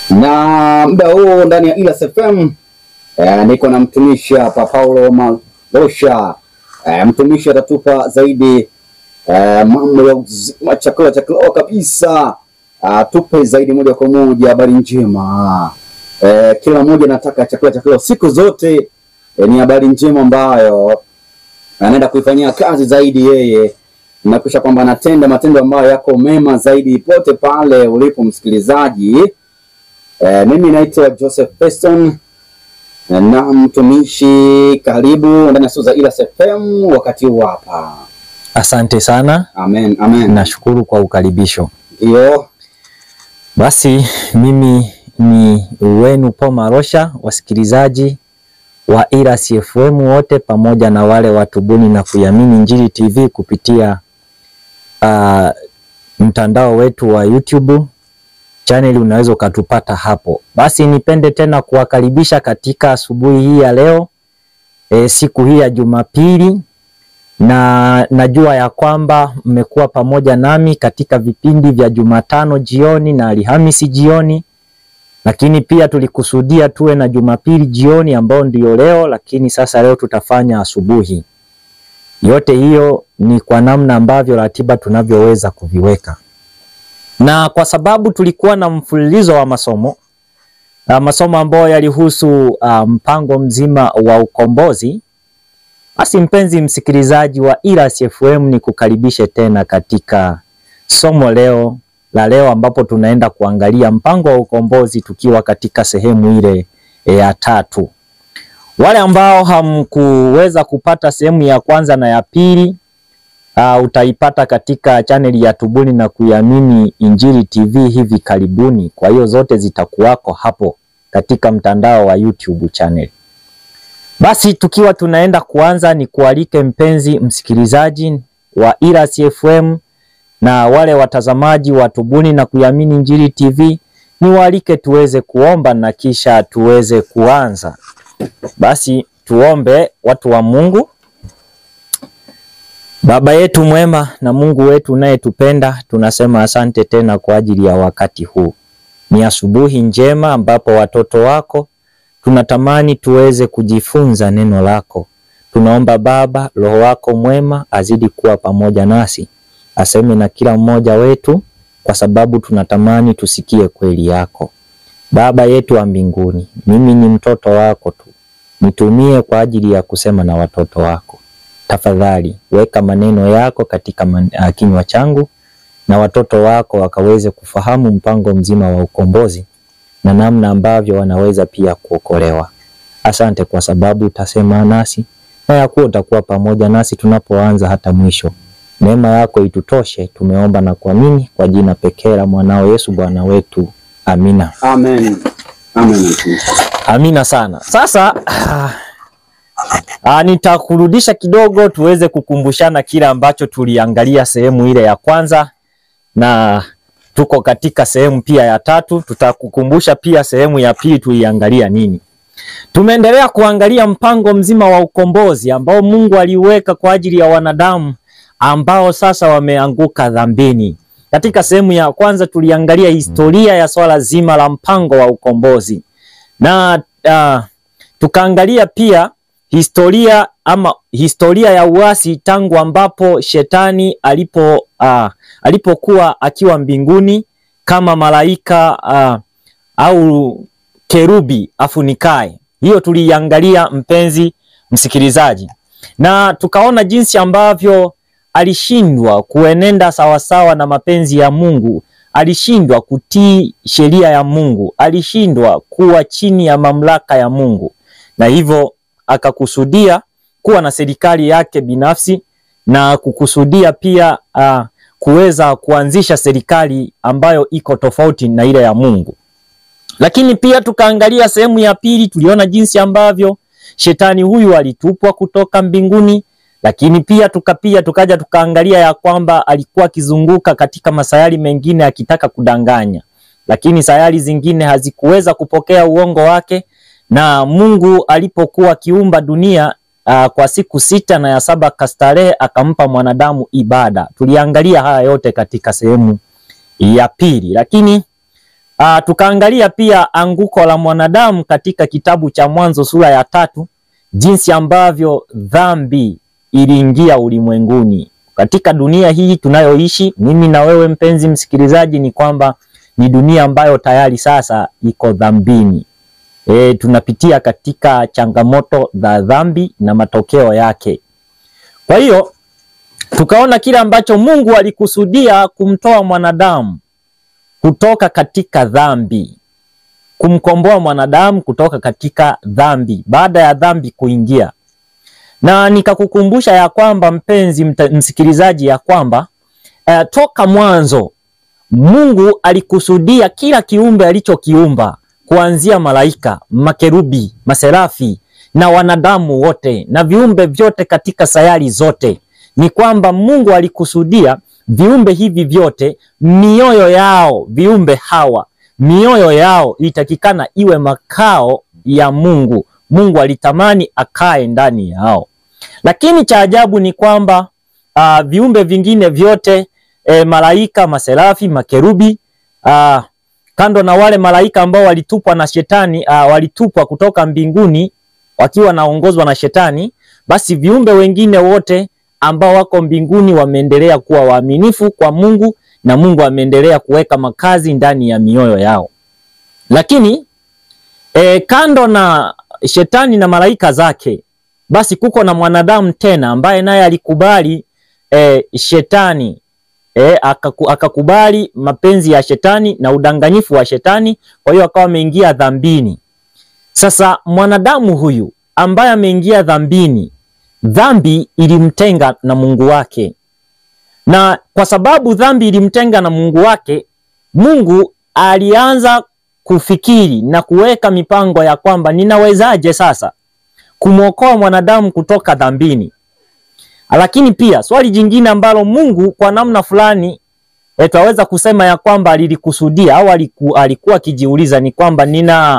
Na muda huu ndani ya Ilas FM niko na mtumishi hapa Paulo Malosha. Mtumishi atatupa zaidi mambo ya chakula kabisa. Tupe zaidi moja kwa moja habari njema. Kila mmoja anataka chakula siku zote. Ni habari njema ambayo anaenda kuifanyia kazi zaidi yeye. Na kisha kwamba anatenda matendo ambayo yako mema zaidi pote pale ulipo msikilizaji. Mimi naitwa Joseph Peston na mtumishi, karibu ndani ya Suza Ilas FM wakati huu hapa. Asante sana. Amen. Nashukuru kwa ukaribisho. Ndio. Basi mimi ni wenu Paulo Malosha, wasikilizaji wa Ilas FM wote pamoja na wale watubuni na kuiamini Injili TV kupitia mtandao wetu wa YouTube channel, unaweza ukatupata hapo. Basi nipende tena kuwakaribisha katika asubuhi hii ya leo, siku hii ya Jumapili, na najua ya kwamba mmekuwa pamoja nami katika vipindi vya Jumatano jioni na Alhamisi jioni, lakini pia tulikusudia tuwe na Jumapili jioni ambao ndio leo, lakini sasa leo tutafanya asubuhi. Yote hiyo ni kwa namna ambavyo ratiba tunavyoweza kuviweka. Na kwa sababu tulikuwa na mfululizo wa masomo ambayo yalihusu mpango mzima wa ukombozi, basi mpenzi msikilizaji wa Ilas FM ni kukaribishe tena katika somo leo ambapo tunaenda kuangalia mpango wa ukombozi tukiwa katika sehemu ile ya 3. Wale ambao hamkuweza kupata sehemu ya kwanza na ya pili, utaipata katika chaneli ya Tubuni na Kuiamini Injili TV hivi karibuni. Kwa hiyo zote zitakuwako hapo katika mtandao wa YouTube channel. Basi tukiwa tunaenda kuanza, ni kualike mpenzi msikilizaji wa Ilas FM na wale watazamaji wa Tubuni na Kuiamini Injili TV, niwaalike tuweze kuomba na kisha tuweze kuanza. Basi tuombe, watu wa Mungu. Baba yetu mwema na Mungu wetu unayetupenda, tunasema asante tena kwa ajili ya wakati huu. Ni asubuhi njema ambapo watoto wako tunatamani tuweze kujifunza neno lako. Tunaomba Baba, Roho wako mwema azidi kuwa pamoja nasi, aseme na kila mmoja wetu, kwa sababu tunatamani tusikie kweli yako. Baba yetu wa mbinguni, mimi ni mtoto wako tu, nitumie kwa ajili ya kusema na watoto wako. Tafadhali weka maneno yako katika kinywa changu, na watoto wako wakaweze kufahamu mpango mzima wa ukombozi na namna ambavyo wanaweza pia kuokolewa. Asante kwa sababu utasema nasi na yakuwa utakuwa pamoja nasi tunapoanza hata mwisho. Neema yako itutoshe, tumeomba na kuamini kwa jina pekee la mwanao Yesu Bwana wetu. Amina. Amen. Amina sana. Sasa nitakurudisha kidogo tuweze kukumbushana kile ambacho tuliangalia sehemu ile ya kwanza, na tuko katika sehemu pia ya 3. Tutakukumbusha pia sehemu ya pili tuliangalia nini. Tumeendelea kuangalia mpango mzima wa ukombozi ambao Mungu aliweka kwa ajili ya wanadamu ambao sasa wameanguka dhambini. Katika sehemu ya kwanza tuliangalia historia ya swala zima la mpango wa ukombozi, na tukaangalia pia historia ya uasi tangu ambapo shetani alipokuwa akiwa mbinguni kama malaika au kerubi afunikae. Hiyo tuliangalia mpenzi msikilizaji, na tukaona jinsi ambavyo alishindwa kuenenda sawasawa na mapenzi ya Mungu, alishindwa kutii sheria ya Mungu, alishindwa kuwa chini ya mamlaka ya Mungu, na hivyo akakusudia kuwa na serikali yake binafsi na kukusudia pia kuweza kuanzisha serikali ambayo iko tofauti na ile ya Mungu. Lakini pia tukaangalia sehemu ya pili, tuliona jinsi ambavyo shetani huyu alitupwa kutoka mbinguni, lakini pia tukaja tukaangalia ya kwamba alikuwa akizunguka katika masayari mengine akitaka kudanganya, lakini sayari zingine hazikuweza kupokea uongo wake, na Mungu alipokuwa akiumba dunia kwa siku 6 na ya 7 kastarehe, akampa mwanadamu ibada. Tuliangalia haya yote katika sehemu ya pili, lakini Tukaangalia pia anguko la mwanadamu katika kitabu cha Mwanzo sura ya 3, jinsi ambavyo dhambi iliingia ulimwenguni. Katika dunia hii tunayoishi mimi na wewe mpenzi msikilizaji, ni kwamba ni dunia ambayo tayari sasa iko dhambini. Tunapitia katika changamoto za dhambi na matokeo yake. Kwa hiyo tukaona kile ambacho Mungu alikusudia kumtoa mwanadamu kutoka katika dhambi, kumkomboa mwanadamu kutoka katika dhambi baada ya dhambi kuingia. Na nikakukumbusha ya kwamba mpenzi msikilizaji, ya kwamba toka mwanzo Mungu alikusudia kila kiumbe alichokiumba, kuanzia malaika, makerubi, maserafi na wanadamu wote na viumbe vyote katika sayari zote, ni kwamba Mungu alikusudia viumbe hivi vyote, mioyo yao, viumbe hawa mioyo yao itakikana iwe makao ya Mungu. Mungu alitamani akae ndani yao. Lakini cha ajabu ni kwamba viumbe vingine vyote, malaika, maserafi, makerubi, kando na wale malaika ambao walitupwa na shetani, walitupwa kutoka mbinguni wakiwa naongozwa na shetani, basi viumbe wengine wote ambao wako mbinguni wameendelea kuwa waaminifu kwa Mungu, na Mungu ameendelea kuweka makazi ndani ya mioyo yao. Lakini kando na shetani na malaika zake, basi kuko na mwanadamu tena ambaye naye alikubali shetani, akakubali mapenzi ya shetani na udanganyifu wa shetani, kwa hiyo akawa ameingia dhambini. Sasa mwanadamu huyu ambaye ameingia dhambini, dhambi ilimtenga na Mungu wake. Na kwa sababu dhambi ilimtenga na Mungu wake, Mungu alianza kufikiri na kuweka mipango ya kwamba ninawezaje sasa kumwokoa mwanadamu kutoka dhambini. Lakini pia swali jingine ambalo Mungu kwa namna fulani tutaweza kusema ya kwamba alilikusudia au alikuwa akijiuliza ni kwamba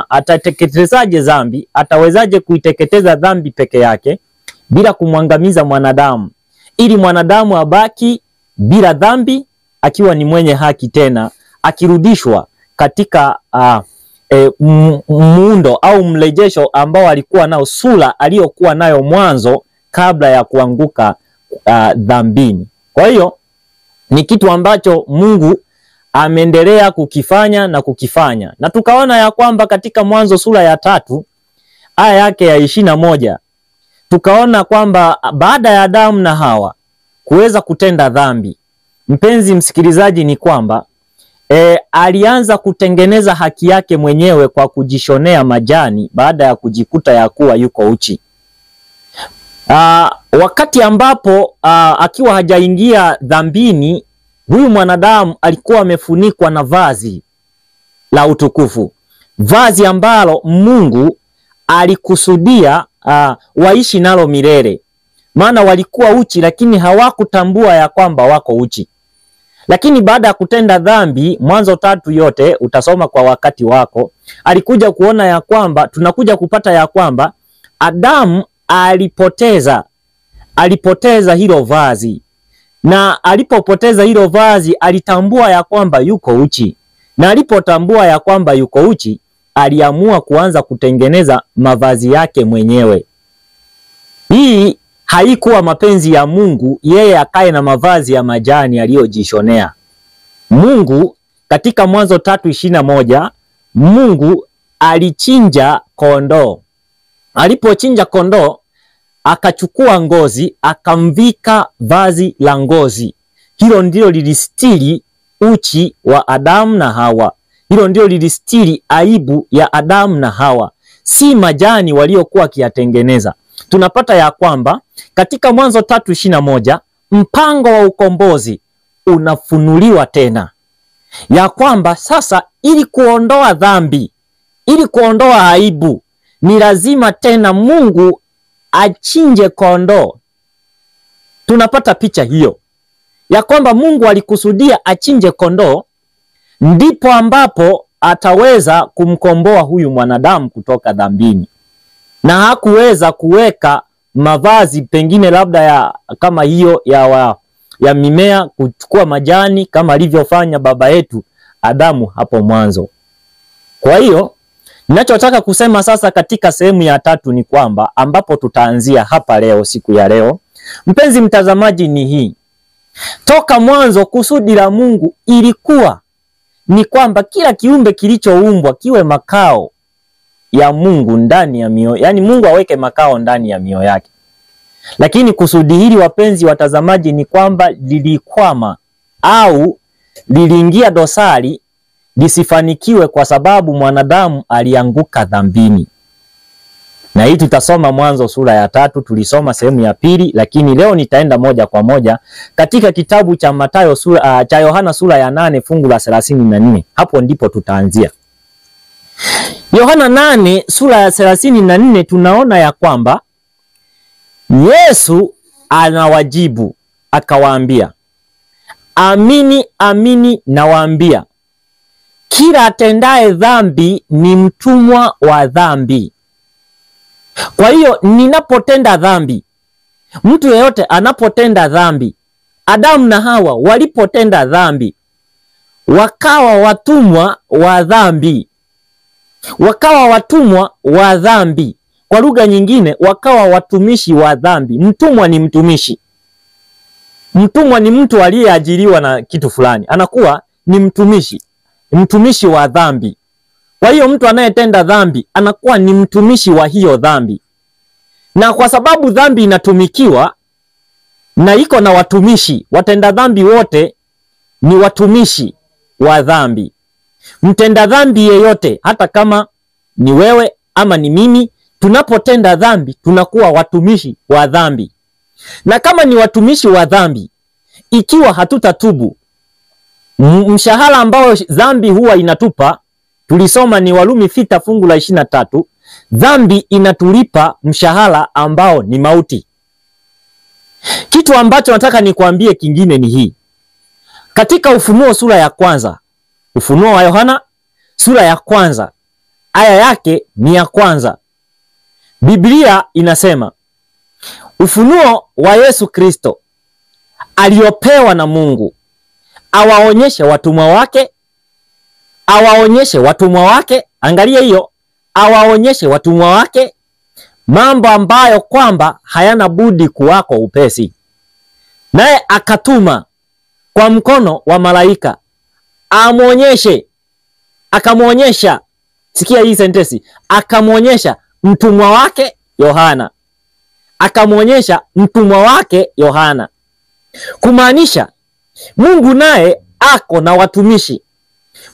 atateketezaje dhambi, atawezaje kuiteketeza dhambi peke yake bila kumwangamiza mwanadamu, ili mwanadamu abaki bila dhambi akiwa ni mwenye haki, tena akirudishwa katika muundo au mrejesho ambao alikuwa nao, sura aliyokuwa nayo mwanzo kabla ya kuanguka dhambini. Kwa hiyo ni kitu ambacho Mungu ameendelea kukifanya na kukifanya. Na tukaona ya kwamba katika Mwanzo sura ya 3 aya yake ya 21, tukaona kwamba baada ya Adamu na Hawa kuweza kutenda dhambi, mpenzi msikilizaji, ni kwamba alianza kutengeneza haki yake mwenyewe kwa kujishonea majani baada ya kujikuta ya kuwa yuko uchi. Wakati ambapo akiwa hajaingia dhambini, huyu mwanadamu alikuwa amefunikwa na vazi la utukufu, vazi ambalo Mungu alikusudia waishi nalo milele. Maana walikuwa uchi lakini hawakutambua ya kwamba wako uchi. Lakini baada ya kutenda dhambi, Mwanzo 3 yote utasoma kwa wakati wako, alikuja kuona ya kwamba, tunakuja kupata ya kwamba Adamu alipoteza hilo vazi. Na alipopoteza hilo vazi, alitambua ya kwamba yuko uchi. Na alipotambua ya kwamba yuko uchi, aliamua kuanza kutengeneza mavazi yake mwenyewe. Hii haikuwa mapenzi ya Mungu yeye akae na mavazi ya majani aliyojishonea. Mungu katika Mwanzo 3:21, Mungu alichinja kondoo. Alipochinja kondoo, akachukua ngozi, akamvika vazi la ngozi. Hilo ndilo lilistiri uchi wa Adamu na Hawa. Hilo ndilo lilistiri aibu ya Adamu na Hawa, si majani waliokuwa kiyatengeneza. Tunapata ya kwamba katika Mwanzo 3:21 mpango wa ukombozi unafunuliwa tena, ya kwamba sasa ili kuondoa dhambi, ili kuondoa aibu, ni lazima tena Mungu achinje kondoo. Tunapata picha hiyo ya kwamba Mungu alikusudia achinje kondoo, ndipo ambapo ataweza kumkomboa huyu mwanadamu kutoka dhambini. Na hakuweza kuweka mavazi pengine labda ya kama hiyo ya mimea, kuchukua majani kama alivyofanya baba yetu Adamu hapo mwanzo. Kwa hiyo ninachotaka kusema sasa katika sehemu ya tatu ni kwamba, ambapo tutaanzia hapa leo, siku ya leo, mpenzi mtazamaji, ni hii: toka mwanzo kusudi la Mungu ilikuwa ni kwamba kila kiumbe kilichoumbwa kiwe makao ya Mungu ndani ya mioyo, yani Mungu aweke makao ndani ya mioyo yake. Lakini kusudi hili, wapenzi watazamaji, ni kwamba lilikwama au liliingia dosari, lisifanikiwe kwa sababu mwanadamu alianguka dhambini. Na hii tutasoma Mwanzo sura ya 3, tulisoma sehemu ya 2, lakini leo nitaenda moja kwa moja katika kitabu cha Mathayo cha Yohana sura ya 8 fungu la 34. Hapo ndipo tutaanzia. Yohana 8 sura ya 34, tunaona ya kwamba Yesu anawajibu akawaambia, amini amini nawaambia, kila atendaye dhambi ni mtumwa wa dhambi. Kwa hiyo ninapotenda dhambi, mtu yeyote anapotenda dhambi, Adamu na Hawa walipotenda dhambi, wakawa watumwa wa dhambi. Wakawa watumwa wa dhambi. Kwa lugha nyingine, wakawa watumishi wa dhambi. Mtumwa ni mtumishi. Mtumwa ni mtu aliyeajiriwa na kitu fulani, anakuwa ni mtumishi wa dhambi. Kwa hiyo mtu anayetenda dhambi anakuwa ni mtumishi wa hiyo dhambi. Na kwa sababu dhambi inatumikiwa na iko na watumishi, watenda dhambi wote ni watumishi wa dhambi. Mtenda dhambi yeyote, hata kama ni wewe ama ni mimi, tunapotenda dhambi tunakuwa watumishi wa dhambi. Na kama ni watumishi wa dhambi, ikiwa hatutatubu, mshahara ambao dhambi huwa inatupa, tulisoma ni Warumi 6 fungu la 23, dhambi inatulipa mshahara ambao ni mauti. Kitu ambacho nataka nikuambie kingine ni hii: katika Ufunuo sura ya 1, Ufunuo wa Yohana sura ya 1 aya yake ni ya 1, Biblia inasema, ufunuo wa Yesu Kristo aliopewa na Mungu awaonyeshe watumwa wake, angalia hiyo, awaonyeshe watumwa wake mambo ambayo kwamba hayana budi kuwako upesi. Naye akatuma kwa mkono wa malaika akamwonyesha, sikia hii sentensi, akamwonyesha mtumwa wake Yohana. Akamwonyesha mtumwa wake Yohana. Kumaanisha Mungu naye ako na watumishi.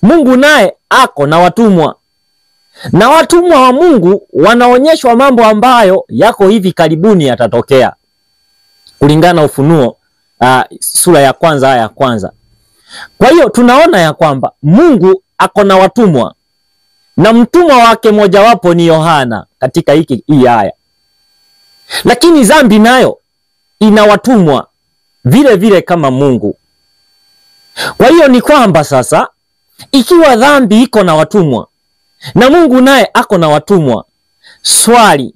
Mungu naye ako na watumwa. Na watumwa wa Mungu wanaonyeshwa mambo ambayo yako hivi karibuni yatatokea, kulingana Ufunuo sura ya 1 aya ya 1. Kwa hiyo tunaona ya kwamba Mungu ako na watumwa, na mtumwa wake mojawapo ni Yohana katika hii aya. Lakini dhambi nayo ina watumwa vile vile kama Mungu. Kwa hiyo ni kwamba sasa, ikiwa dhambi iko na watumwa na Mungu naye ako na watumwa, swali,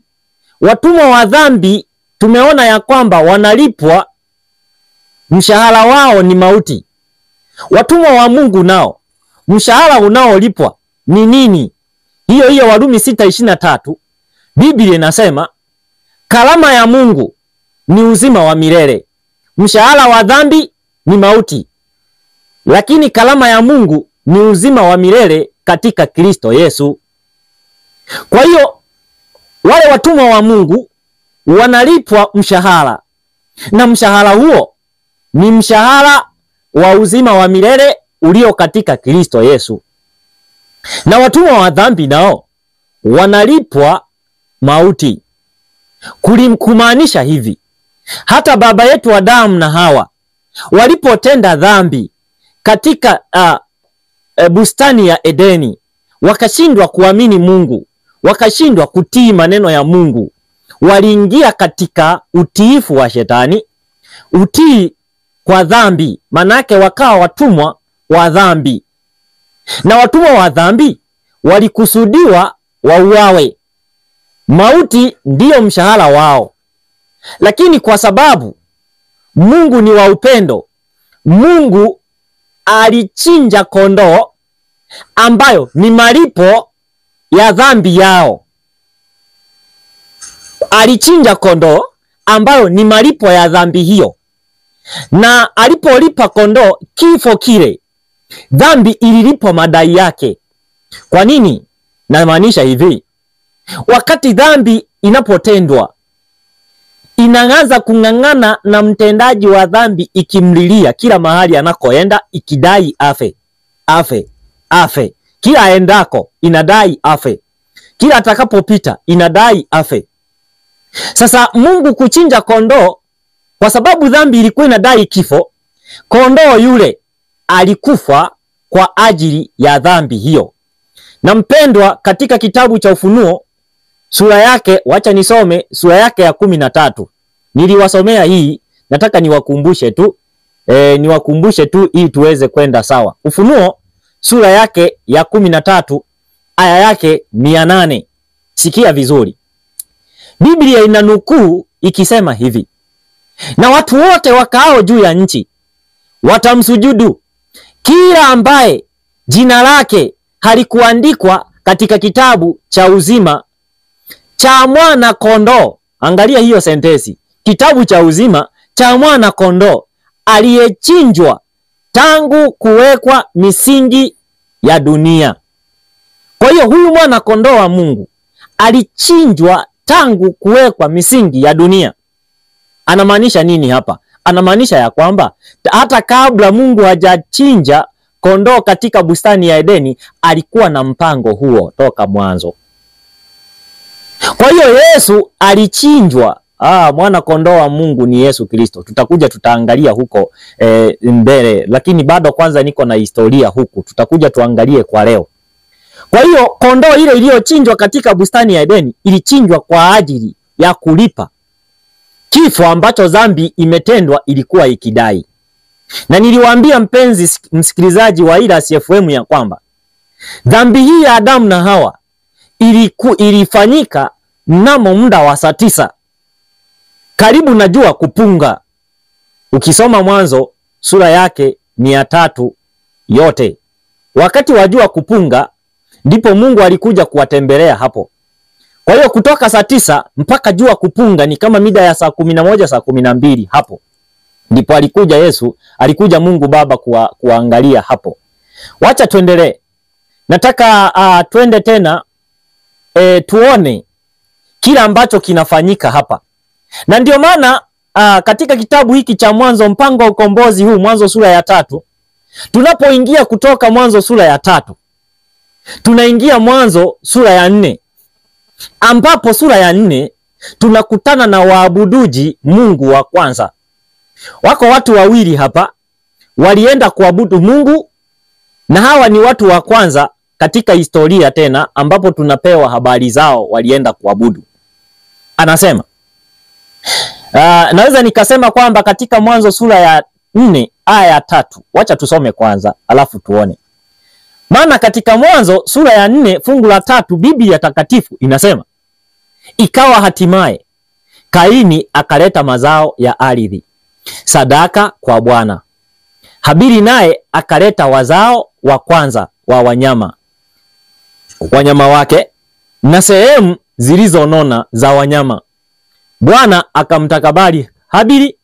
watumwa wa dhambi tumeona ya kwamba wanalipwa, mshahara wao ni mauti. Watumwa wa Mungu nao mshahara unaolipwa ni nini? Hiyo Warumi 6:23, Biblia inasema karama ya Mungu ni uzima wa milele. Mshahara wa dhambi ni mauti, lakini karama ya Mungu ni uzima wa milele katika Kristo Yesu. Kwa hiyo wale watumwa wa Mungu wanalipwa mshahara, na mshahara huo ni mshahara wa uzima wa milele ulio katika Kristo Yesu. Na watumwa wa dhambi nao wanalipwa mauti. Kumaanisha hivi, hata baba yetu Adamu na Hawa walipotenda dhambi katika bustani ya Edeni, wakashindwa kuamini Mungu, wakashindwa kutii maneno ya Mungu, waliingia katika utiifu wa shetani, utii kwa dhambi, manake wakawa watumwa wa dhambi. Na watumwa wa dhambi walikusudiwa wauawe. Mauti ndiyo mshahara wao. Lakini kwa sababu Mungu ni wa upendo, Mungu alichinja kondoo ambayo ni malipo ya dhambi yao. Alichinja kondoo ambayo ni malipo ya dhambi hiyo. Na alipolipa kondoo kifo kile, dhambi ililipo madai yake. Kwa nini? Namaanisha hivi. Wakati dhambi inapotendwa, inaanza kung'ang'ana na mtendaji wa dhambi, ikimlilia kila mahali anakoenda, ikidai afe, afe, afe. Kila aendako inadai afe. Kila atakapopita inadai afe. Sasa Mungu kuchinja kondoo kwa sababu dhambi ilikuwa inadai kifo. Kondoo yule alikufa kwa ajili ya dhambi hiyo. Na mpendwa, katika kitabu cha Ufunuo sura yake, wacha nisome sura yake ya 13. Niliwasomea hii, nataka niwakumbushe tu ili tuweze kwenda sawa. Ufunuo sura yake ya 13 aya yake 8. Sikia vizuri. Biblia inanukuu ikisema hivi: na watu wote wakaao juu ya nchi watamsujudu kila ambaye jina lake halikuandikwa katika kitabu cha uzima cha mwana kondoo. Angalia hiyo sentensi, kitabu cha uzima cha mwana kondoo aliyechinjwa tangu kuwekwa misingi ya dunia. Kwa hiyo huyu mwana kondoo wa Mungu alichinjwa tangu kuwekwa misingi ya dunia. Anamaanisha nini hapa? Anamaanisha ya kwamba hata kabla Mungu hajachinja kondoo katika bustani ya Edeni, alikuwa na mpango huo toka mwanzo. Kwa hiyo Yesu alichinjwa. Mwana kondoo wa Mungu ni Yesu Kristo. Tutakuja tutaangalia huko mbele, lakini bado kwanza niko na historia huku. Tutakuja tuangalie kwa leo. Kwa hiyo kondoo ile iliyochinjwa katika bustani ya Edeni ilichinjwa kwa ajili ya kulipa kifo ambacho dhambi imetendwa ilikuwa ikidai. Na niliwaambia mpenzi msikilizaji wa Iras FM ya kwamba dhambi hii ya Adamu na Hawa ilifanyika mnamo muda wa saa 9 karibu na jua kupunga. Ukisoma Mwanzo sura yake 300 yote, wakati wa jua kupunga ndipo Mungu alikuja kuwatembelea hapo. Kwa hiyo kutoka saa 9 mpaka jua kupunga ni kama mida ya saa 11 saa 12 hapo. Ndipo alikuja Mungu Baba kuangalia hapo. Wacha tuendelee. Nataka twende tena tuone kila ambacho kinafanyika hapa. Na ndio maana katika kitabu hiki cha Mwanzo, mpango wa ukombozi huu, Mwanzo sura ya 3, tunapoingia kutoka Mwanzo sura ya 3, tunaingia Mwanzo sura ya 4, ambapo sura ya 4 tunakutana na waabuduji Mungu wa kwanza. Wako watu wawili hapa walienda kuabudu Mungu, na hawa ni watu wa kwanza katika historia tena ambapo tunapewa habari zao walienda kuabudu. Anasema naweza nikasema kwamba katika Mwanzo sura ya 4 aya ya 3, wacha tusome kwanza alafu tuone. Maana katika Mwanzo sura ya 4 fungu la 3 Biblia takatifu inasema, ikawa hatimaye Kaini akaleta mazao ya ardhi sadaka kwa Bwana. Habili naye akaleta wazao wa kwanza wa wanyama wake na sehemu zilizonona za wanyama. Bwana akamtakabali Habili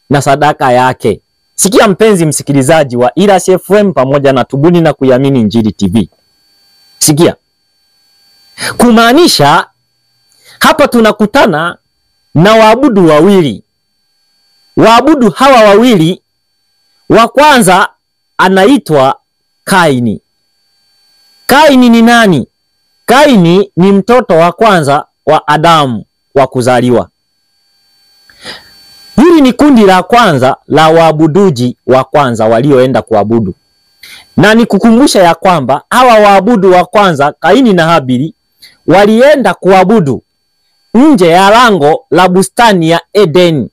na sadaka yake. Sikia mpenzi msikilizaji wa Iras FM pamoja na Tubuni na Kuiamini Injili TV. Sikia. Kumaanisha hapa tunakutana na waabudu wawili. Waabudu hawa wawili, wa kwanza anaitwa Kaini. Kaini ni nani? Kaini ni mtoto wa kwanza wa Adamu wa kuzaliwa. Hili ni kundi la kwanza la waabuduji wa kwanza walioenda kuabudu. Na nikukumbusha ya kwamba hawa waabudu wa kwanza, Kaini na Habili, walienda kuabudu nje ya lango la bustani ya Edeni.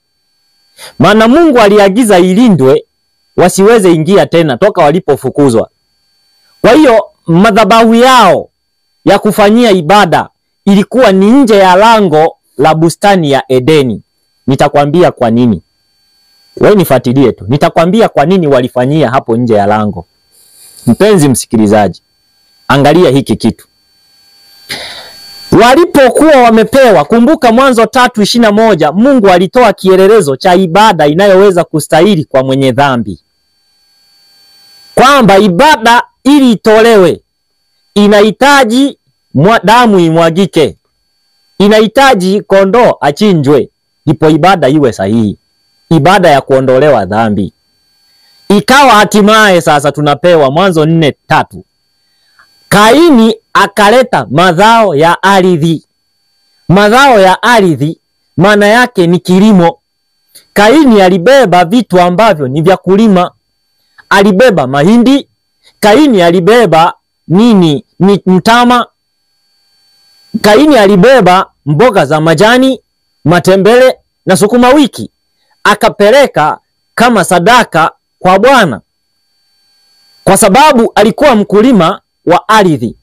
Maana Mungu aliagiza ilindwe wasiweze ingia tena toka walipofukuzwa. Kwa hiyo madhabahu yao ya kufanyia ibada ilikuwa ni nje ya lango la bustani ya Edeni. Nitakwambia kwa nini. Wewe nifuatilie tu. Nitakwambia kwa nini walifanyia hapo nje ya lango. Mpenzi msikilizaji, Angalia hiki kitu. Walipokuwa wamepewa, kumbuka Mwanzo 3:21, Mungu alitoa kielelezo cha ibada inayoweza kustahili kwa mwenye dhambi. Kwamba ibada ili itolewe inahitaji damu imwagike. Inahitaji kondoo achinjwe ndipo ibada iwe sahihi. Ibada ya kuondolewa dhambi. Ikawa hatimaye sasa tunapewa Mwanzo 4:3. Kaini akaleta mazao ya ardhi. Mazao ya ardhi maana yake ni kilimo. Kaini alibeba vitu ambavyo ni vya kulima. Alibeba mahindi. Kaini alibeba nini? Ni mtama. Kaini alibeba mboga za majani, matembele na sukuma wiki. Akapeleka kama sadaka kwa Bwana. Kwa sababu alikuwa mkulima wa ardhi.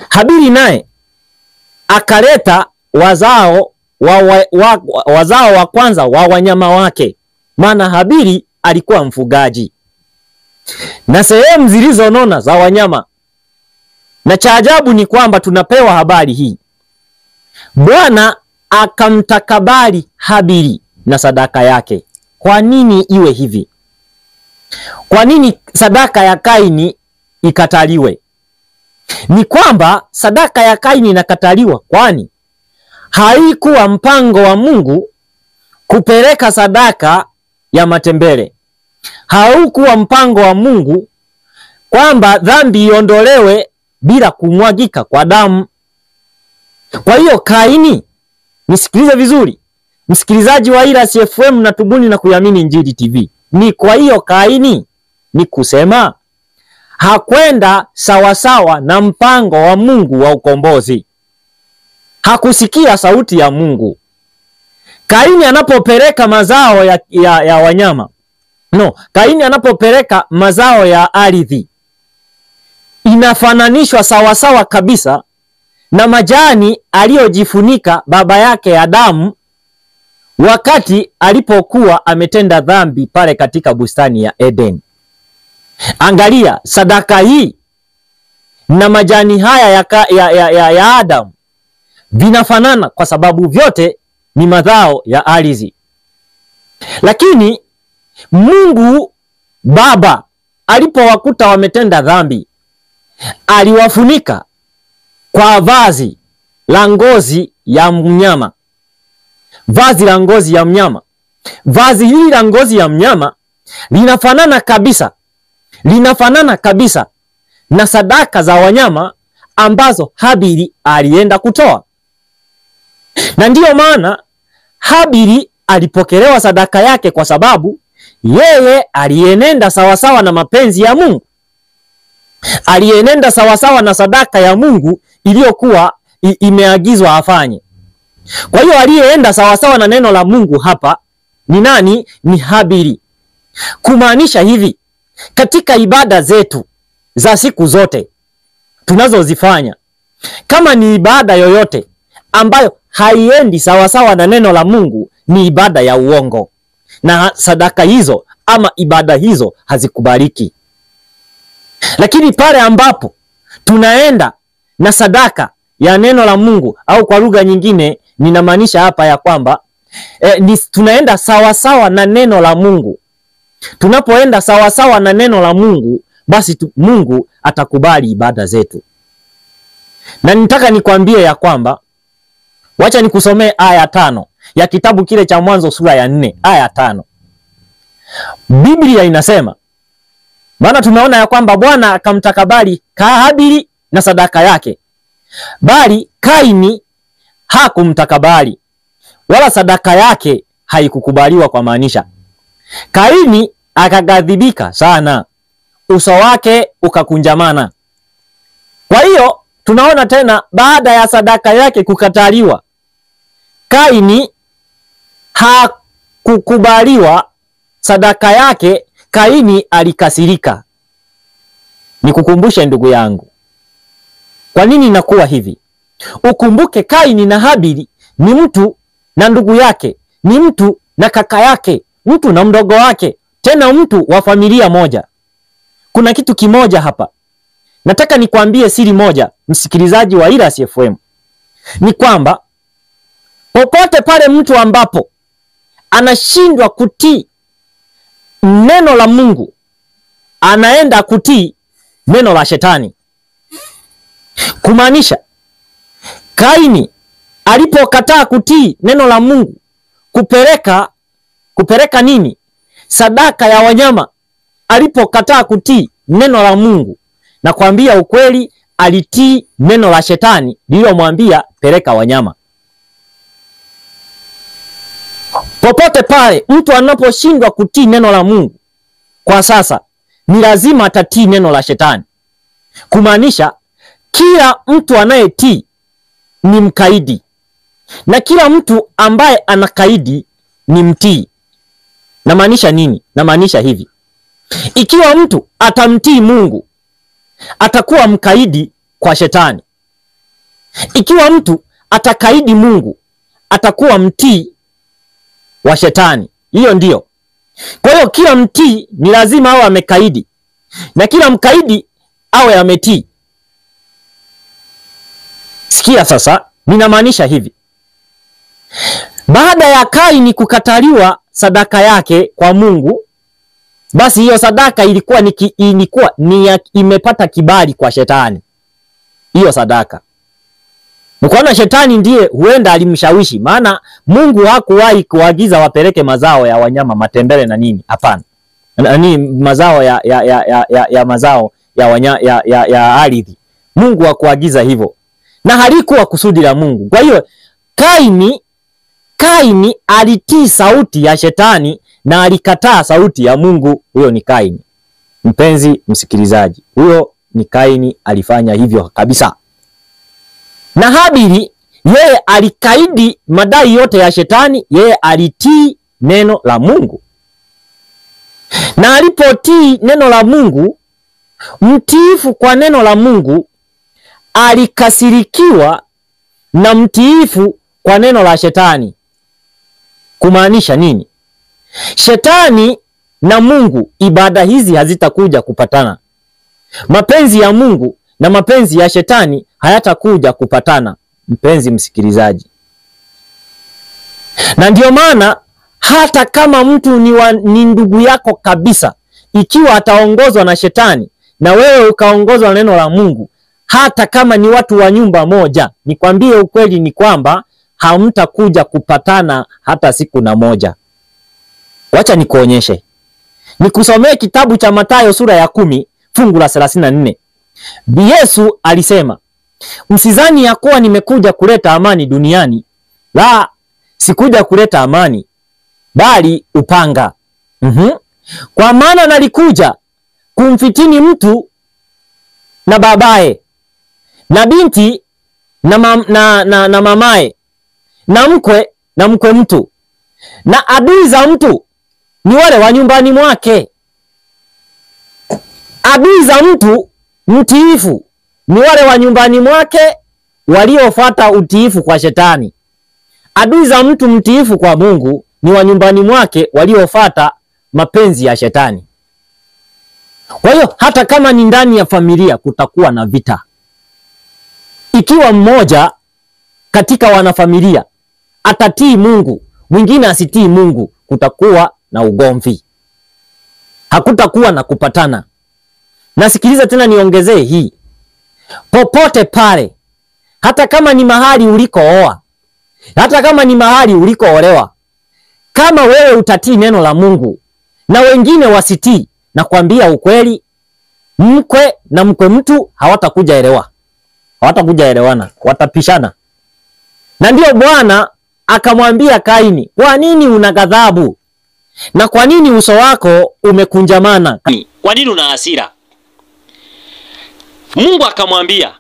Habili naye akaleta wazao wa kwanza wa wanyama wake. Maana Habili alikuwa mfugaji. Na sehemu zilizonona za wanyama. Na cha ajabu ni kwamba tunapewa habari hii. Bwana akamtakabali Habili na sadaka yake. Kwa nini iwe hivi? Kwa nini sadaka ya Kaini ikataliwe? Ni kwamba sadaka ya Kaini inakataliwa kwani haikuwa mpango wa Mungu kupeleka sadaka ya matembele. Haukuwa mpango wa Mungu kwamba dhambi iondolewe bila kumwagika kwa damu. Kwa hiyo Kaini, nisikilize vizuri, msikilizaji wa Iras FM na Tubuni na Kuiamini Injili TV. Ni kwa hiyo Kaini ni kusema hakwenda sawasawa na mpango wa Mungu wa ukombozi. Hakusikia sauti ya Mungu. Kaini anapopeleka mazao ya wanyama. Kaini anapopeleka mazao ya ardhi. Inafananishwa sawasawa kabisa na majani aliyojifunika baba yake Adamu wakati alipokuwa ametenda dhambi pale katika bustani ya Eden. Angalia, sadaka hii na majani haya ya Adamu vinafanana kwa sababu vyote ni mazao ya ardhi. Lakini Mungu Baba alipowakuta wametenda dhambi, aliwafunika kwa vazi la ngozi ya mnyama. Vazi la ngozi ya mnyama. Vazi hili la ngozi ya mnyama linafanana kabisa na sadaka za wanyama ambazo Habili alienda kutoa. Na ndiyo maana Habili alipokelewa sadaka yake kwa sababu yeye alienenda sawasawa na mapenzi ya Mungu. Alienenda sawasawa na sadaka ya Mungu iliyokuwa imeagizwa afanye. Kwa hiyo aliyeenda sawasawa na neno la Mungu hapa ni nani? Ni Habili. Kumaanisha hivi, katika ibada zetu za siku zote tunazozifanya, kama ni ibada yoyote ambayo haiendi sawasawa na neno la Mungu, ni ibada ya uongo. Na sadaka hizo ama ibada hizo hazikubaliki. Lakini pale ambapo tunaenda na sadaka ya neno la Mungu, au kwa lugha nyingine ninamaanisha hapa ya kwamba tunaenda sawasawa na neno la Mungu. Tunapoenda sawasawa na neno la Mungu, basi Mungu atakubali ibada zetu. Na nitaka nikwambie ya kwamba, wacha nikusomee aya 5 ya kitabu kile cha Mwanzo sura ya 4 aya 5. Biblia inasema, maana tumeona ya kwamba Bwana akamtakabali Habili na sadaka yake, bali Kaini hakumtakabali, wala sadaka yake haikukubaliwa. Kwa maanisha Kaini akaghadhibika sana, uso wake ukakunjamana. Kwa hiyo tunaona tena baada ya sadaka yake kukataliwa, Kaini hakukubaliwa sadaka yake. Kaini alikasirika. Nikukumbushe ndugu yangu, kwa nini inakuwa hivi? Ukumbuke Kaini na Habili ni mtu na ndugu yake, ni mtu na kaka yake, mtu na mdogo wake, tena mtu wa familia moja. Kuna kitu kimoja hapa, nataka nikwambie siri moja, msikilizaji wa Iras FM, ni kwamba popote pale mtu ambapo anashindwa kutii neno la Mungu, anaenda kutii neno la shetani. Kumaanisha Kaini alipokataa kutii neno la Mungu, kupeleka nini? Sadaka ya wanyama. Alipokataa kutii neno la Mungu, na kuambia ukweli, alitii neno la shetani lililomwambia peleka wanyama. Popote pale mtu anaposhindwa kutii neno la Mungu kwa sasa, ni lazima atatii neno la shetani. Kumaanisha kila mtu anayetii ni mkaidi, na kila mtu ambaye anakaidi ni mtii. Namaanisha nini? Namaanisha hivi: ikiwa mtu atamtii Mungu, atakuwa mkaidi kwa shetani. Ikiwa mtu atakaidi Mungu, atakuwa mtii wa shetani. Hiyo ndio. Kwa hiyo kila mtii ni lazima awe amekaidi, na kila mkaidi awe ametii. Sikia sasa, ninamaanisha hivi: baada ya Kaini kukataliwa sadaka yake kwa Mungu, basi hiyo sadaka ilikuwa imepata kibali kwa shetani. Hiyo sadaka, mkoona shetani ndiye huenda alimshawishi, maana Mungu hakuwahi kuagiza wapeleke mazao ya wanyama, matembele na nini. Hapana. Mazao ya mazao ya ardhi. Mungu hakuagiza hivyo, na halikuwa kusudi la Mungu. Kwa hiyo Kaini alitii sauti ya shetani na alikataa sauti ya Mungu. Huyo ni Kaini. Mpenzi msikilizaji, huyo ni Kaini, alifanya hivyo kabisa. Na Habili, yeye alikaidi madai yote ya shetani, yeye alitii neno la Mungu. Na alipotii neno la Mungu, mtiifu kwa neno la Mungu, alikasirikiwa na mtiifu kwa neno la shetani. Kumaanisha nini? Shetani na Mungu, ibada hizi hazitakuja kupatana. Mapenzi ya Mungu na mapenzi ya shetani hayatakuja kupatana, mpenzi msikilizaji. Na ndio maana hata kama mtu ni ndugu yako kabisa, ikiwa ataongozwa na shetani na wewe ukaongozwa na neno la Mungu, hata kama ni watu wa nyumba moja, nikwambie ukweli ni kwamba hamtakuja kupatana hata siku na moja. Wacha nikuonyeshe. Nikusomee kitabu cha Mathayo sura ya 10 fungu la 34. Yesu alisema, msizani ya kuwa nimekuja kuleta amani duniani. La, sikuja kuleta amani, bali upanga. Kwa maana nalikuja kumfitini mtu na babaye, na binti na mamaye, na mkwe mtu, na adui za mtu ni wale wa nyumbani mwake. Adui za mtu mtiifu ni wale wa nyumbani mwake waliofuata utiifu kwa shetani. Adui za mtu mtiifu kwa Mungu ni wa nyumbani mwake waliofuata mapenzi ya shetani. Kwa hiyo hata kama ni ndani ya familia, kutakuwa na vita. Ikiwa mmoja katika wanafamilia atatii Mungu, mwingine asitii Mungu, kutakuwa na ugomvi. Hakutakuwa na kupatana. Na sikiliza tena niongezee hii. Popote pale, hata kama ni mahali ulikooa, hata kama ni mahali ulikoolewa, kama wewe utatii neno la Mungu na wengine wasitii, na kuambia ukweli, mkwe na mkwe mtu hawatakuja elewana, watapishana. Na ndio Bwana akamwambia Kaini, kwa nini una ghadhabu? Na kwa nini uso wako umekunjamana? Kwa nini una hasira? Mungu akamwambia,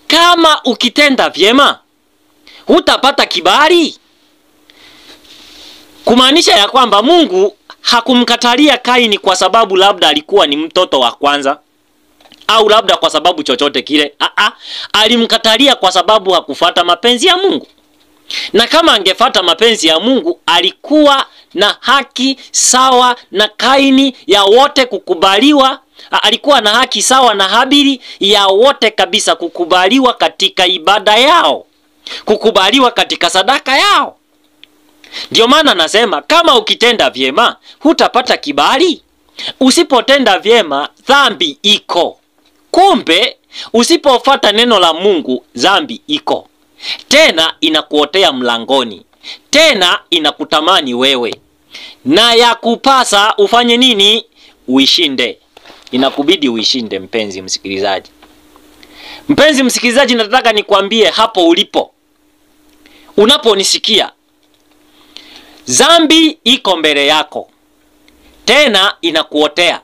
kama ukitenda vyema, hutapata kibali. Kumaanisha ya kwamba Mungu hakumkatalia Kaini kwa sababu labda alikuwa ni mtoto wa kwanza, au labda kwa sababu chochote kile. Alimkatalia kwa sababu hakufuata mapenzi ya Mungu. Na kama angefuata mapenzi ya Mungu, alikuwa na haki sawa na Kaini ya wote kukubaliwa alikuwa na haki sawa na Habili ya wote kabisa kukubaliwa katika ibada yao, kukubaliwa katika sadaka yao. Ndio maana nasema kama ukitenda vyema hutapata kibali. Usipotenda vyema dhambi iko. Kumbe usipofuata neno la Mungu dhambi iko. Tena inakuotea mlangoni. Tena inakutamani wewe. Na ya kupasa ufanye nini? Uishinde. Inakubidi uishinde, mpenzi msikilizaji. Mpenzi msikilizaji, nataka nikwambie hapo ulipo, unaponisikia, dhambi iko mbele yako. Tena inakuotea.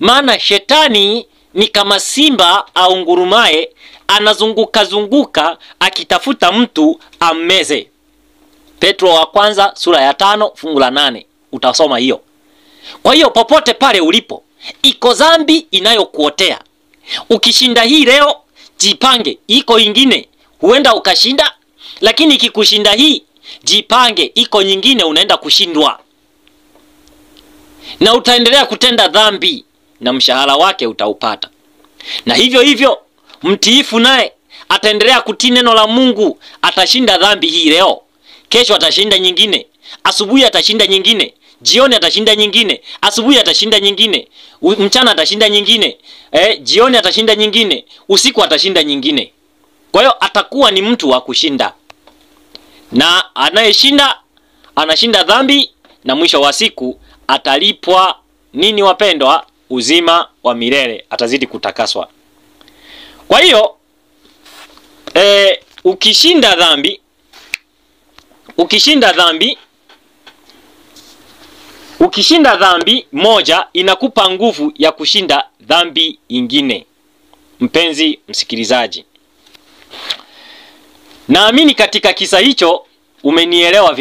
Maana shetani ni kama simba au ngurumaye, anazunguka zunguka akitafuta mtu ammeze. Petro wa kwanza sura ya 5 fungu la 8 utasoma hiyo. Kwa hiyo popote pale ulipo, iko dhambi inayokuotea. Ukishinda hii leo, jipange, iko ingine huenda ukashinda, lakini ikikushinda hii, jipange, iko nyingine unaenda kushindwa. Na utaendelea kutenda dhambi na mshahara wake utaupata. Na hivyo hivyo mtiifu naye ataendelea kutii neno la Mungu, atashinda dhambi hii leo, kesho atashinda nyingine, asubuhi atashinda nyingine, jioni atashinda nyingine, asubuhi atashinda nyingine, mchana atashinda nyingine, jioni atashinda nyingine, usiku atashinda nyingine. Kwa hiyo atakuwa ni mtu wa kushinda. Na anayeshinda anashinda dhambi, na mwisho wa siku atalipwa nini wapendwa? Uzima wa milele, atazidi kutakaswa. Kwa hiyo ukishinda dhambi moja inakupa nguvu ya kushinda dhambi ingine. Mpenzi msikilizaji, naamini katika kisa hicho umenielewa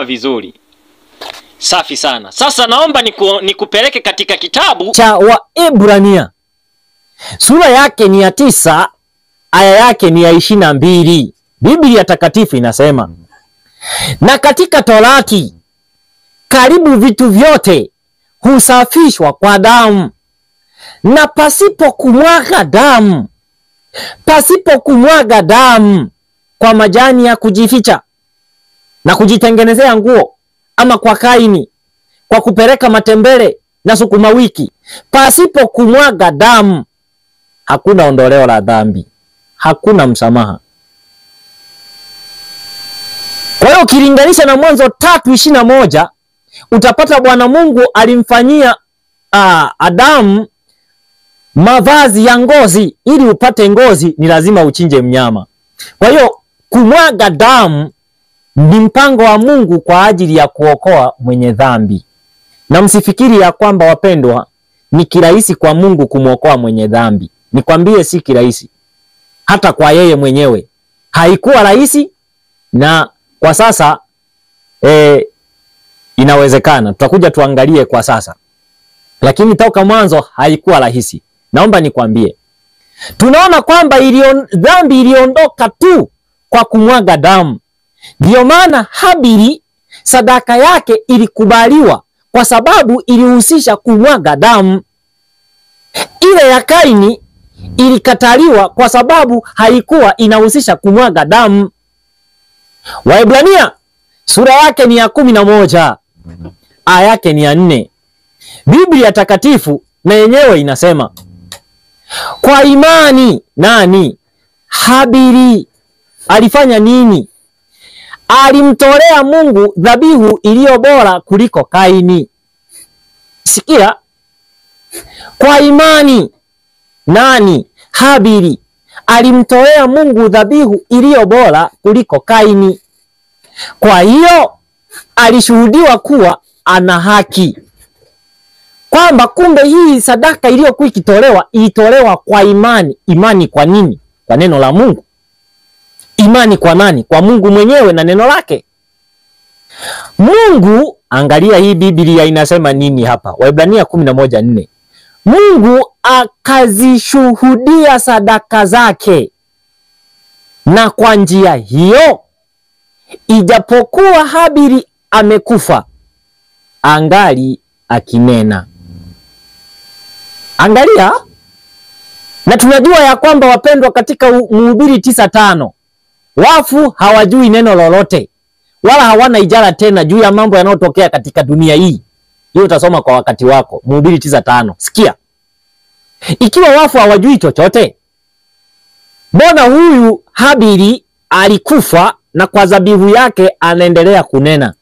vizuri. Safi sana. Sasa naomba nikupeleke katika kitabu cha Waebrania. Sura yake ni ya 9, aya yake ni ya 22. Biblia takatifu inasema, na katika Torati karibu vitu vyote husafishwa kwa damu, na pasipo kumwaga damu kwa majani ya kujificha na kujitengenezea nguo, ama kwa Kaini kwa kupeleka matembele na sukuma wiki, pasipo kumwaga damu hakuna ondoleo la dhambi, hakuna msamaha. Kwa hiyo ukilinganisha na Mwanzo 3:21 utapata Bwana Mungu alimfanyia Adamu mavazi ya ngozi. Ili upate ngozi ni lazima uchinje mnyama. Kwa hiyo kumwaga damu ni mpango wa Mungu kwa ajili ya kuokoa mwenye dhambi. Na msifikiri ya kwamba wapendwa, ni kirahisi kwa Mungu kumwokoa mwenye dhambi. Nikwambie si kirahisi. Hata kwa yeye mwenyewe haikuwa rahisi, na kwa sasa inawezekana. Tutakuja tuangalie kwa sasa. Lakini toka mwanzo haikuwa rahisi. Naomba nikwambie, tunaona kwamba dhambi iliondoka tu kwa kumwaga damu. Ndio maana Habili sadaka yake ilikubaliwa kwa sababu ilihusisha kumwaga damu. Ile ya Kaini ilikataliwa kwa sababu haikuwa inahusisha kumwaga damu. Waebrania sura yake ni ya 11, aya yake ni ya 4. Biblia takatifu na yenyewe inasema, kwa imani nani? Habili alifanya nini? Alimtolea Mungu dhabihu iliyo bora kuliko Kaini. Sikia, kwa imani nani? Habili alimtolea Mungu dhabihu iliyo bora kuliko Kaini. Kwa hiyo alishuhudiwa kuwa ana haki, kwamba kumbe hii sadaka iliyokuwa ikitolewa ilitolewa kwa imani. Imani kwa nini? Kwa neno la Mungu. Imani kwa nani? Kwa Mungu mwenyewe na neno lake. Mungu, angalia hii Biblia inasema nini hapa? Waebrania 11:4. Mungu akazishuhudia sadaka zake, na kwa njia hiyo ijapokuwa Habili amekufa, angali akinena. Angalia, na tunajua ya kwamba wapendwa, katika Mhubiri 9:5 wafu hawajui neno lolote wala hawana ijara tena juu ya mambo yanayotokea katika dunia hii. Hiyo utasoma kwa wakati wako, Mhubiri 9:5. Sikia, ikiwa wafu hawajui chochote, mbona huyu Habili alikufa na kwa dhabihu yake anaendelea kunena?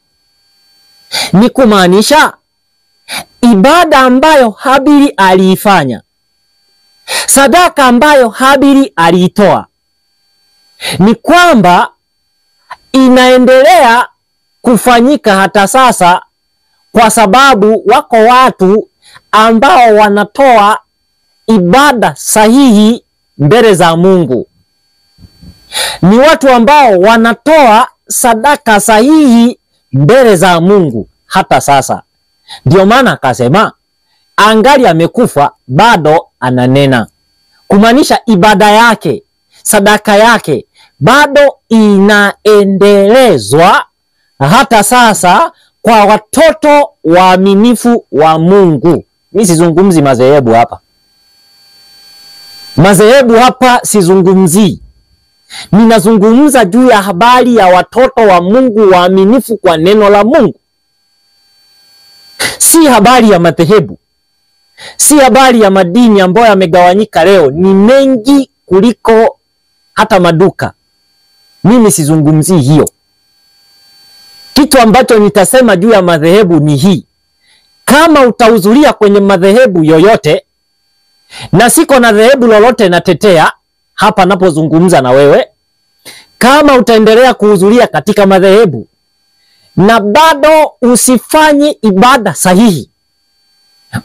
Ni kumaanisha ibada ambayo Habili aliifanya, sadaka ambayo Habili aliitoa, ni kwamba inaendelea kufanyika hata sasa, kwa sababu wako watu ambao wanatoa ibada sahihi mbele za Mungu. Ni watu ambao wanatoa sadaka sahihi mbele za Mungu hata sasa. Ndio maana akasema angali amekufa bado ananena, kumaanisha ibada yake, sadaka yake bado inaendelezwa hata sasa kwa watoto waaminifu wa Mungu. Mimi sizungumzi madhehebu hapa. Madhehebu hapa sizungumzi. Ninazungumza juu ya habari ya watoto wa Mungu waaminifu kwa neno la Mungu. Si habari ya madhehebu. Si habari ya madini ambayo yamegawanyika leo. Ni mengi kuliko hata maduka. Mimi sizungumzi hiyo. Kitu ambacho nitasema juu ya madhehebu ni hii: kama utahudhuria kwenye madhehebu yoyote, na siko na dhehebu lolote natetea hapa napozungumza na wewe, kama utaendelea kuhudhuria katika madhehebu na bado usifanye ibada sahihi,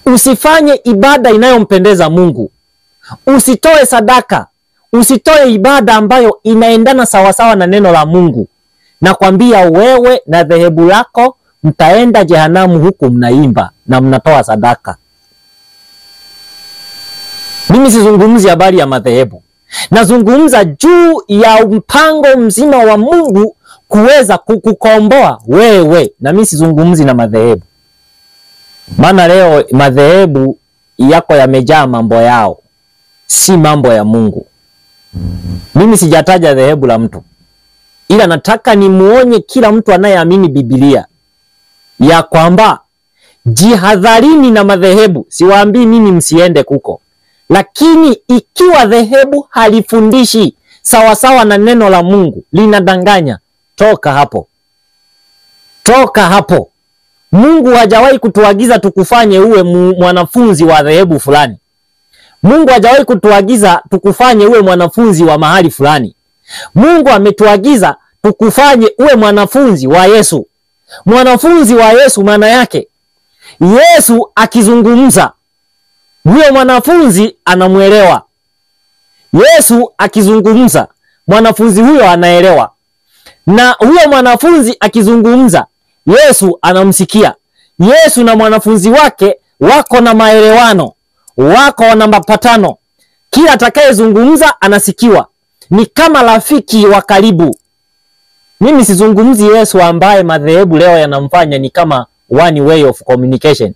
usifanye ibada inayompendeza Mungu, usitoe sadaka, usitoe ibada ambayo inaendana sawasawa na neno la Mungu, nakwambia wewe na dhehebu lako mtaenda jehanamu, huku mnaimba na mnatoa sadaka. Mimi sizungumzi habari ya madhehebu. Nazungumza juu ya mpango mzima wa Mungu kuweza kukukomboa wewe, na mimi sizungumzi na madhehebu. Maana leo madhehebu yako yamejaa mambo yao, si mambo ya Mungu. Mimi sijataja dhehebu la mtu, ila nataka nimuonye kila mtu anayeamini Biblia ya kwamba jihadharini na madhehebu. Siwaambii mimi msiende kuko, lakini ikiwa dhehebu halifundishi sawasawa na neno la Mungu, linadanganya, toka hapo. Toka hapo. Mungu hajawahi kutuagiza tukufanye uwe mwanafunzi wa dhehebu fulani. Mungu hajawahi kutuagiza tukufanye uwe mwanafunzi wa mahali fulani. Mungu ametuagiza tukufanye uwe mwanafunzi wa Yesu. Mwanafunzi wa Yesu maana yake Yesu akizungumza, huyo mwanafunzi anamuelewa. Yesu akizungumza, mwanafunzi huyo anaelewa. Na huyo mwanafunzi akizungumza, Yesu anamsikia. Yesu na mwanafunzi wake wako na maelewano, wako na mapatano. Kila atakayezungumza anasikiwa. Ni kama rafiki wa karibu. Mimi sizungumzi Yesu ambaye madhehebu leo yanamfanya ni kama one way of communication.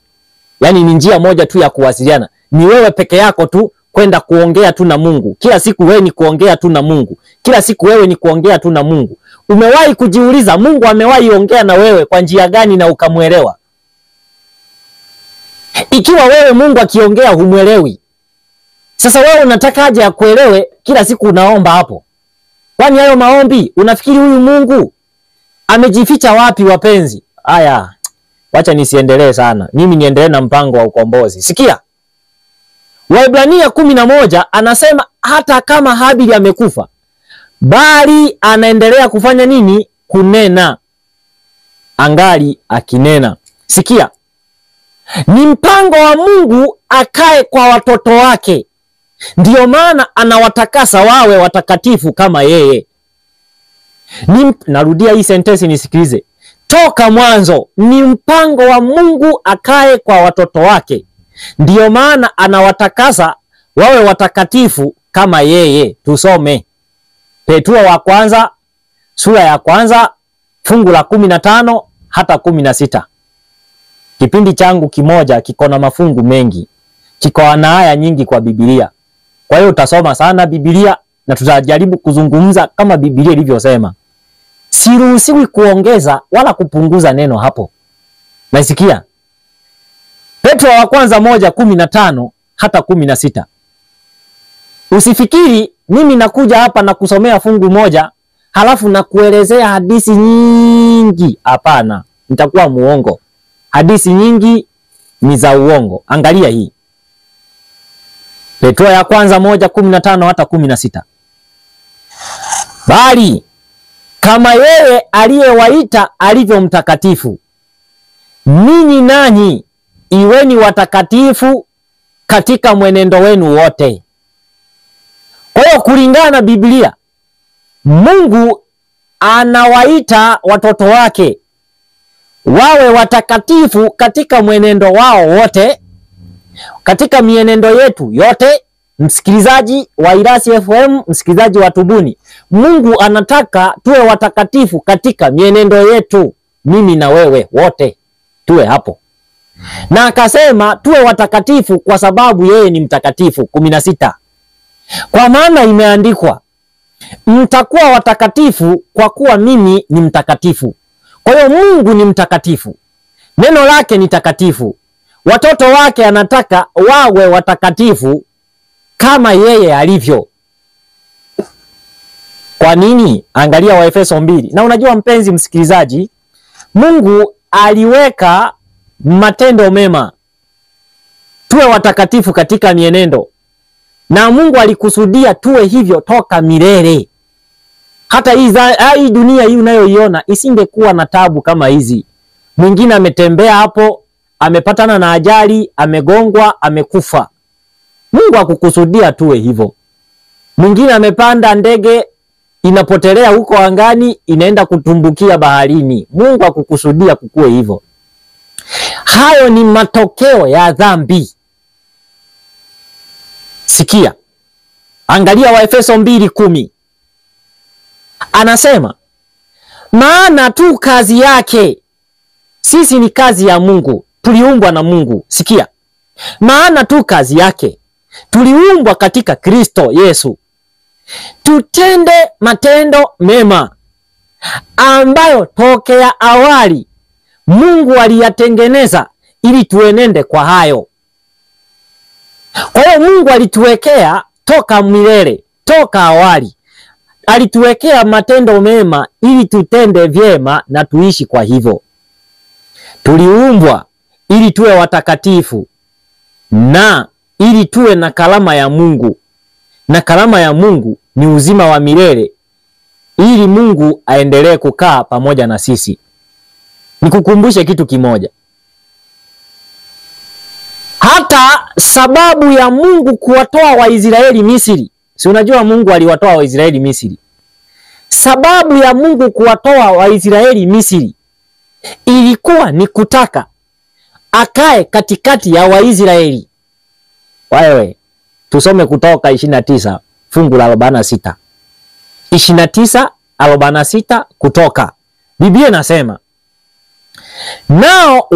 Yaani ni njia moja tu ya kuwasiliana. Ni wewe peke yako tu kwenda kuongea tu na Mungu. Kila siku wewe ni kuongea tu na Mungu. Kila siku wewe ni kuongea tu na Mungu. Umewahi kujiuliza Mungu amewahi ongea na wewe kwa njia gani na ukamuelewa? Ikiwa wewe Mungu akiongea humuelewi, sasa wewe unataka aje akuelewe kila siku unaomba hapo? Kwani hayo maombi unafikiri huyu Mungu amejificha wapi wapenzi? Haya, wacha nisiendelee sana. Mimi niendelee na mpango wa ukombozi. Sikia. Waebrania 11 anasema hata kama Habili amekufa, bali anaendelea kufanya nini? Kunena. Angali akinena. Sikia. Ni mpango wa Mungu akae kwa watoto wake. Ndiyo maana anawatakasa wawe watakatifu kama yeye. Narudia hii sentensi nisikilize. Toka mwanzo, ni mpango wa Mungu akae kwa watoto wake. Ndiyo maana anawatakasa wawe watakatifu kama yeye. Tusome Petro wa kwanza sura ya kwanza fungu la 15 hata 16. Kipindi changu kimoja kiko na mafungu mengi, kiko na aya nyingi kwa Biblia. Kwa hiyo utasoma sana Biblia na tutajaribu kuzungumza kama Biblia ilivyosema. Siruhusiwi kuongeza wala kupunguza neno hapo. Naisikia? Petro wa kwanza 1:15 hata 16. Usifikiri mimi nakuja hapa na kusomea fungu moja halafu na kuelezea hadithi nyingi. Hapana, nitakuwa muongo. Hadithi nyingi ni za uongo. Angalia hii. Petro ya kwanza 1:15 hata 16. Bali kama yeye aliyewaita alivyo mtakatifu, ninyi nanyi iweni watakatifu katika mwenendo wenu wote. Kwa hiyo kulingana na Biblia, Mungu anawaita watoto wake wawe watakatifu katika mwenendo wao wote, katika mienendo yetu yote. Msikilizaji wa Irasi FM, msikilizaji wa Tubuni, Mungu anataka tuwe watakatifu katika mienendo yetu, mimi na wewe wote tuwe hapo. Na akasema tuwe watakatifu kwa sababu yeye ni mtakatifu. 16. Kwa maana imeandikwa, mtakuwa watakatifu kwa kuwa mimi ni mtakatifu. Kwa hiyo Mungu ni mtakatifu. Neno lake ni takatifu. Watoto wake anataka wawe watakatifu kama yeye alivyo. Kwa nini? Angalia Waefeso 2. Na unajua mpenzi msikilizaji, Mungu aliweka matendo mema, tuwe watakatifu katika mienendo. Na Mungu alikusudia tuwe hivyo toka milele. Hata hii dunia hii unayoiona isingekuwa na tabu kama hizi. Mwingine ametembea hapo, amepatana na ajali, amegongwa, amekufa. Mungu hakukusudia tuwe hivyo. Mwingine amepanda ndege, inapotelea huko angani, inaenda kutumbukia baharini. Mungu hakukusudia kukue hivyo. Hayo ni matokeo ya dhambi. Sikia. Angalia Waefeso 2:10. Anasema, maana tu kazi yake. Sisi ni kazi ya Mungu, tuliumbwa na Mungu. Sikia. Maana tu kazi yake, tuliumbwa katika Kristo Yesu, tutende matendo mema ambayo tokea awali Mungu aliyatengeneza ili tuenende kwa hayo. Kwa hiyo Mungu alituwekea toka milele, toka awali alituwekea matendo mema ili tutende vyema na tuishi kwa hivyo. Tuliumbwa ili tuwe watakatifu na ili tuwe na karama ya Mungu. Na karama ya Mungu ni uzima wa milele, ili Mungu aendelee kukaa pamoja na sisi. Nikukumbushe kitu kimoja. Hata sababu ya Mungu kuwatoa Waisraeli Misri, si unajua Mungu aliwatoa Waisraeli Misri. Sababu ya Mungu kuwatoa Waisraeli Misri ilikuwa ni kutaka akae katikati ya Waisraeli. Wewe tusome Kutoka 29 fungu la 46. 29:46 Kutoka. Biblia inasema, nao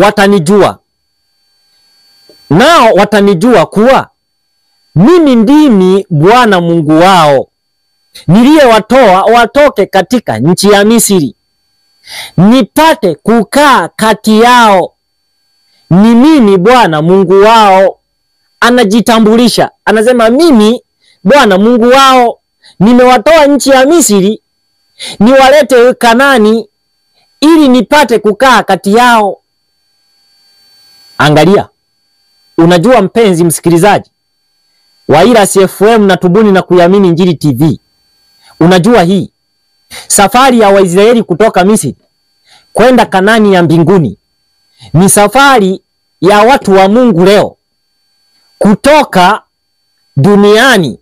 watanijua kuwa mimi ndimi Bwana Mungu wao, niliyewatoa watoke katika nchi ya Misri, nipate kukaa kati yao. Ni mimi Bwana Mungu wao. Anajitambulisha, anasema mimi Bwana Mungu wao, nimewatoa nchi ya Misri niwalete Kanaani ili nipate kukaa kati yao. Angalia. Unajua mpenzi msikilizaji wa Irasi FM na Tubuni na Kuiamini Injili TV, unajua hii safari ya Waisraeli kutoka Misri kwenda Kanaani ya mbinguni ni safari ya watu wa Mungu leo, kutoka duniani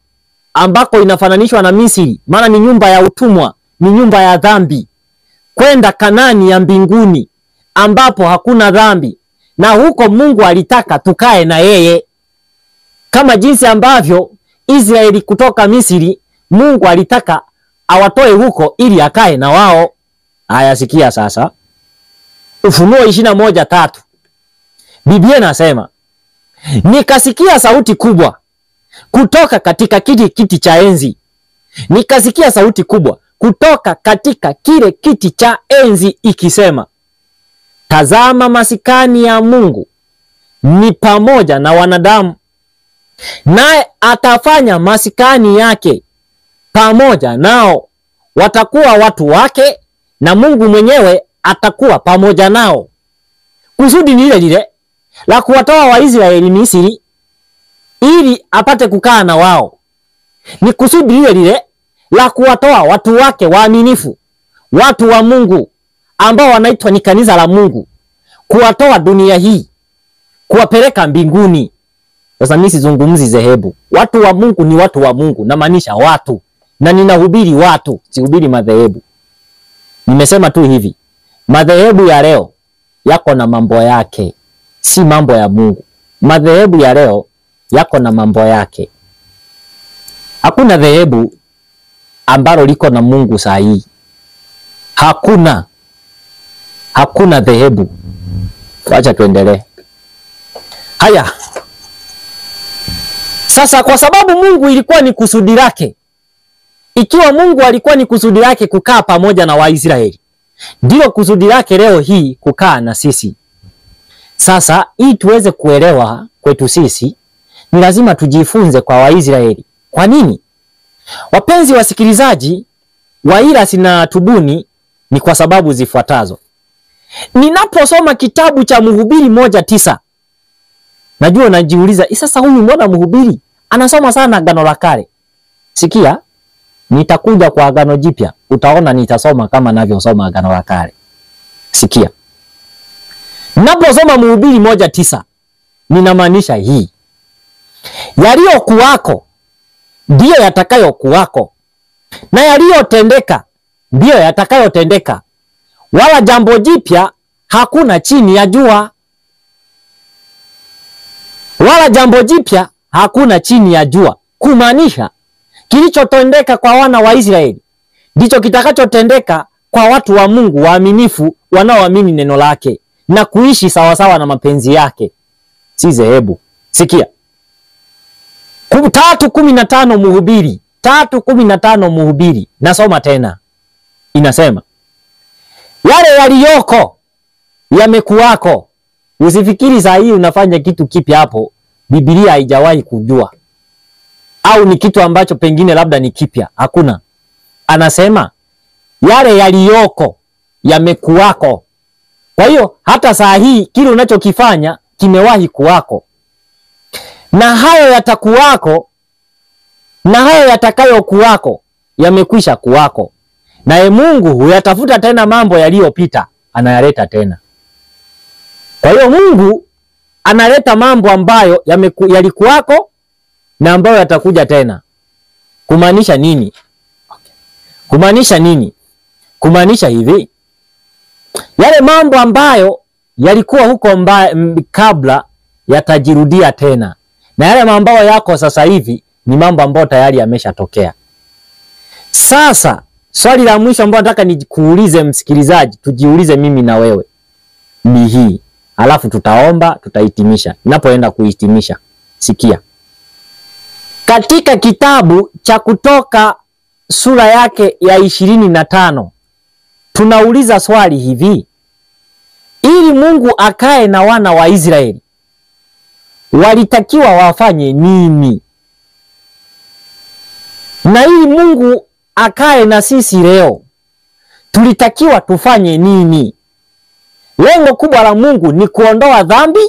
ambako inafananishwa na Misri, maana ni nyumba ya utumwa, ni nyumba ya dhambi, kwenda Kanaani ya mbinguni ambapo hakuna dhambi. Na huko Mungu alitaka tukae na yeye. Kama jinsi ambavyo Israeli kutoka Misri, Mungu alitaka awatoe huko ili akae na wao. Haya, sikia sasa. Ufunuo 21:3. Biblia inasema, nikasikia sauti kubwa kutoka katika kiti cha enzi. Nikasikia sauti kubwa kutoka katika kile kiti cha enzi ikisema, tazama, masikani ya Mungu ni pamoja na wanadamu, naye atafanya masikani yake pamoja nao. Watakuwa watu wake, na Mungu mwenyewe atakuwa pamoja nao. Kusudi ni lile lile la kuwatoa Waisraeli Misri ili apate kukaa na wao. Ni kusudi lile lile la kuwatoa watu wake waaminifu, watu wa Mungu ambao wanaitwa ni kanisa la Mungu, kuwatoa dunia hii, kuwapeleka mbinguni. Sasa mimi sizungumzi dhehebu. Watu wa Mungu ni watu wa Mungu, na maanisha watu, na ninahubiri watu, sihubiri madhehebu. Nimesema tu hivi, madhehebu ya leo yako na mambo yake, si mambo ya Mungu. Madhehebu ya leo yako na mambo yake. Hakuna dhehebu ambalo liko na Mungu sahihi. Hakuna dhehebu. Wacha tuendelee. Haya. Sasa kwa sababu Mungu ilikuwa ni kusudi lake, ikiwa Mungu alikuwa ni kusudi lake kukaa pamoja na Waisraeli, ndilo kusudi lake leo hii kukaa na sisi. Sasa ili tuweze kuelewa kwetu sisi, ni lazima tujifunze kwa Waisraeli. Kwa nini? Wapenzi wasikilizaji wa Ila Sina Tubuni, ni kwa sababu zifuatazo. Ninaposoma kitabu cha Mhubiri 1:9, najua najiuliza, sasa huyu mbona Mhubiri anasoma sana Agano la Kale? Sikia, nitakuja kwa Agano Jipya, utaona nitasoma kama ninavyosoma Agano la Kale. Sikia. Ninaposoma Mhubiri 1:9, ninamaanisha hii: yaliyokuwako ndiyo yatakayokuwako, na yaliyotendeka ndiyo yatakayotendeka, wala jambo jipya hakuna chini ya jua. Wala jambo jipya hakuna chini ya jua. Kumaanisha kilichotendeka kwa wana wa Israeli ndicho kitakachotendeka kwa watu wa Mungu waaminifu, wanaoamini neno lake na kuishi sawasawa na mapenzi yake, si dhehebu. Sikia 3:15 Mhubiri 3:15 Mhubiri, nasoma tena, inasema, yale yaliyoko yamekuwako. Usifikiri saa hii unafanya kitu kipya hapo Biblia haijawahi kujua, au ni kitu ambacho pengine labda ni kipya. Hakuna. Anasema yale yaliyoko yamekuwako. Kwa hiyo hata saa hii kile unachokifanya kimewahi kuwako, na hayo yatakuwako, na hayo yatakayokuwako yamekwisha kuwako. Naye Mungu huyatafuta tena mambo yaliyopita, anayaleta tena. Kwa hiyo Mungu analeta mambo ambayo yalikuwako na ambayo yatakuja tena. Kumaanisha nini? Kumaanisha nini? Kumaanisha hivi: yale mambo ambayo yalikuwa huko kabla yatajirudia tena, na yale mambo yako sasa hivi ni mambo ambayo tayari yameshatokea. Sasa swali la mwisho ambalo nataka nikuulize msikilizaji, tujiulize mimi na wewe, ni hii, alafu tutaomba, tutahitimisha. Ninapoenda kuhitimisha, sikia. Katika kitabu cha Kutoka sura yake ya 25, tunauliza swali hivi: ili Mungu akae na wana wa Israeli, walitakiwa wafanye nini? Na ili Mungu akae na sisi leo, tulitakiwa tufanye nini? Lengo kubwa la Mungu ni kuondoa dhambi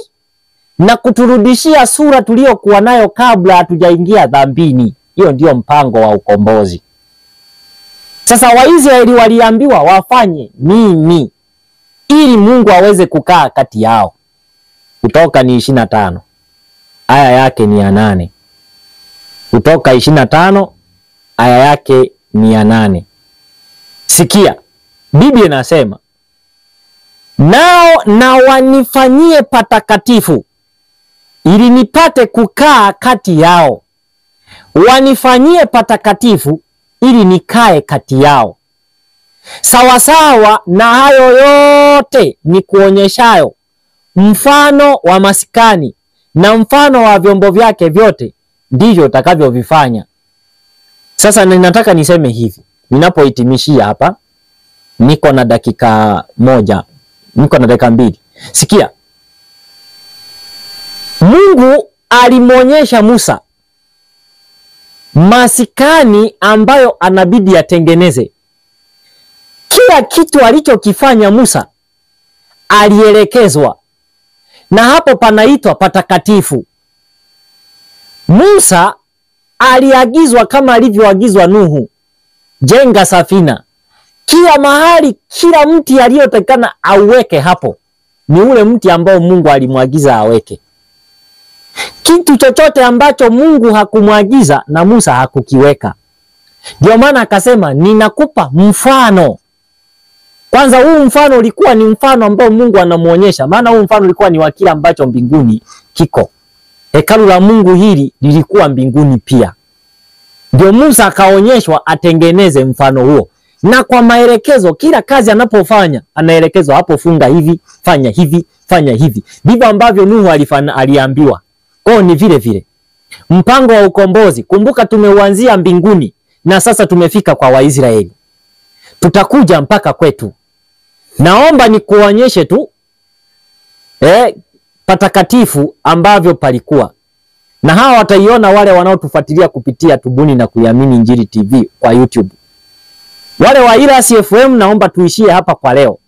na kuturudishia sura tuliyokuwa nayo kabla hatujaingia dhambini. Hiyo ndio mpango wa ukombozi. Sasa Waisraeli waliambiwa wafanye nini ili Mungu aweze kukaa kati yao? Kutoka ni 25, aya yake ni ya 8. Kutoka 25 aya yake ni ya 8. Sikia, Biblia inasema, nao na wanifanyie patakatifu ili nipate kukaa kati yao. Wanifanyie patakatifu ili nikae kati yao. Sawasawa na hayo yote ni kuonyeshayo, mfano wa maskani na mfano wa vyombo vyake vyote, ndivyo utakavyovifanya. Sasa ninataka niseme hivi, ninapohitimishia hapa, niko na dakika moja, niko na dakika mbili. Sikia, Mungu alimwonyesha Musa masikani ambayo anabidi atengeneze. Kila kitu alichokifanya Musa alielekezwa, na hapo panaitwa patakatifu. Musa aliagizwa kama alivyoagizwa Nuhu, jenga safina. Kila mahali, kila mti aliyotakana auweke hapo ni ule mti ambao Mungu alimwagiza aweke. Kitu chochote ambacho Mungu hakumwagiza na Musa hakukiweka. Ndio maana akasema ninakupa mfano. Kwanza huu mfano ulikuwa ni mfano ambao Mungu anamuonyesha, maana huu mfano ulikuwa ni wa kile ambacho mbinguni kiko. Hekalu la Mungu hili lilikuwa mbinguni pia. Ndio Musa akaonyeshwa atengeneze mfano huo. Na kwa maelekezo, kila kazi anapofanya anaelekezwa, hapo funga hivi, fanya hivi, fanya hivi. Ndivyo ambavyo Nuhu aliambiwa. Kwa ni vile vile mpango wa ukombozi. Kumbuka tumeuanzia mbinguni na sasa tumefika kwa Waisraeli. Tutakuja mpaka kwetu. Naomba nikuonyeshe tu patakatifu ambavyo palikuwa. Na hawa wataiona wale wanaotufuatilia kupitia Tubuni na Kuiamini Injili TV kwa YouTube. Wale wa Iras FM naomba tuishie hapa kwa leo.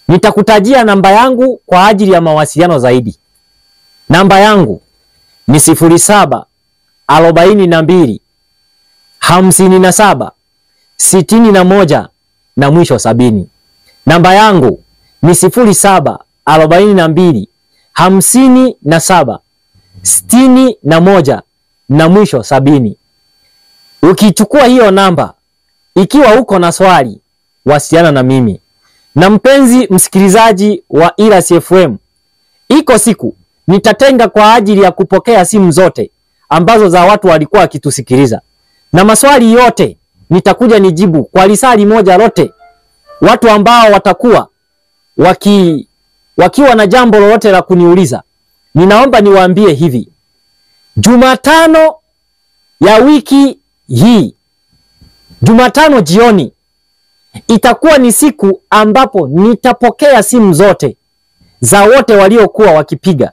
Nitakutajia namba yangu kwa ajili ya mawasiliano zaidi. Namba yangu ni 07 42 57 61 na mwisho 70. Namba yangu ni 07 42 57 61 na mwisho 70. Ukichukua hiyo namba, ikiwa uko na swali, wasiliana na mimi. Na mpenzi msikilizaji wa Iras FM, iko siku nitatenga kwa ajili ya kupokea simu zote ambazo za watu walikuwa wakitusikiliza. Na maswali yote nitakuja nijibu kwa lisali moja lote. Watu ambao watakuwa wakiwa na jambo lolote la kuniuliza, ninaomba niwaambie hivi. Jumatano ya wiki hii, Jumatano jioni, itakuwa ni siku ambapo nitapokea simu zote za wote waliokuwa wakipiga.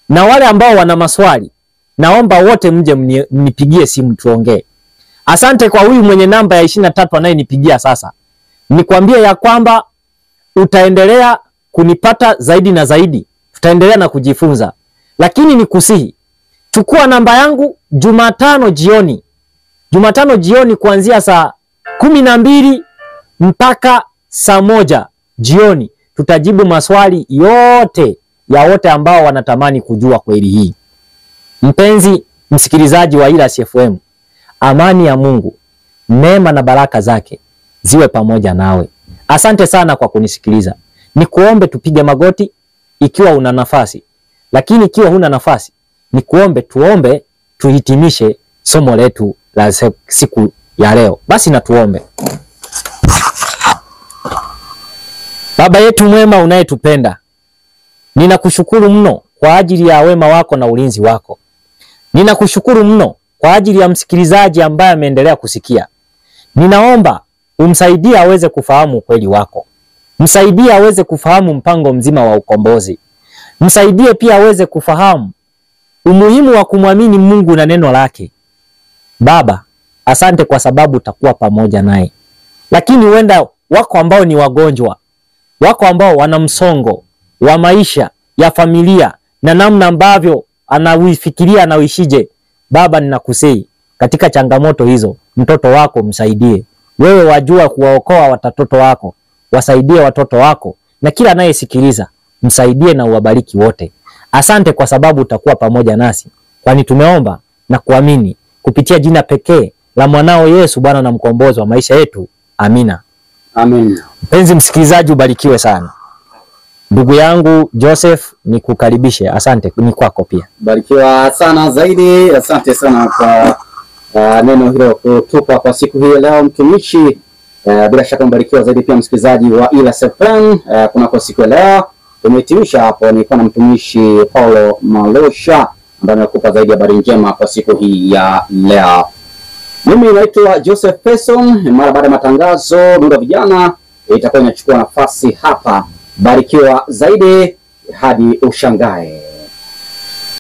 Na wale ambao wana maswali, naomba wote mje mnipigie simu tuongee. Asante kwa huyu mwenye namba ya 23 anayenipigia sasa. Nikwambie ya kwamba utaendelea kunipata zaidi na zaidi. Tutaendelea na kujifunza. Lakini nikusihi, chukua namba yangu Jumatano jioni. Jumatano jioni kuanzia saa 12 mpaka saa 1 jioni. Tutajibu maswali yote ya wote ambao wanatamani kujua kweli hii. Mpenzi msikilizaji wa Iras FM, amani ya Mungu, neema na baraka zake ziwe pamoja nawe. Asante sana kwa kunisikiliza. Nikuombe tupige magoti ikiwa una nafasi. Lakini ikiwa huna nafasi, nikuombe tuombe tuhitimishe somo letu la siku ya leo. Basi na tuombe. Baba yetu mwema unayetupenda, ninakushukuru mno kwa ajili ya wema wako na ulinzi wako. Ninakushukuru mno kwa ajili ya msikilizaji ambaye ameendelea kusikia. Ninaomba umsaidie aweze kufahamu ukweli wako. Msaidie aweze kufahamu mpango mzima wa ukombozi. Msaidie pia aweze kufahamu umuhimu wa kumwamini Mungu na neno lake. Baba, asante kwa sababu utakuwa pamoja naye. Lakini huenda wako ambao ni wagonjwa, wako ambao wana msongo wa maisha ya familia na namna ambavyo anafikiria anaishije. Baba, ninakusihi katika changamoto hizo, mtoto wako msaidie. Wewe wajua kuwaokoa watoto wako. Wasaidie watoto wako, na kila anayesikiliza msaidie na uwabariki wote. Asante kwa sababu utakuwa pamoja nasi. Kwani tumeomba na kuamini kupitia jina pekee la mwanao Yesu, Bwana na mkombozi wa maisha yetu. Amina. Amen. Mpenzi msikilizaji, ubarikiwe sana. Ndugu yangu Joseph, nikukaribishe. Asante, ni kwako pia. Barikiwa sana zaidi. Asante sana kwa neno hilo kutupa kwa siku hii leo mtumishi. Bila shaka mbarikiwa zaidi pia msikilizaji wa Iras FM. Kuna kwa siku leo tumehitimisha hapo. Nilikuwa na mtumishi Paulo Malosha ambaye amekupa zaidi habari njema kwa siku hii ya leo. Mimi naitwa Joseph Peson. Mara baada ya matangazo, Nuru ya Vijana itakuwa inachukua nafasi hapa. Barikiwa zaidi hadi ushangae.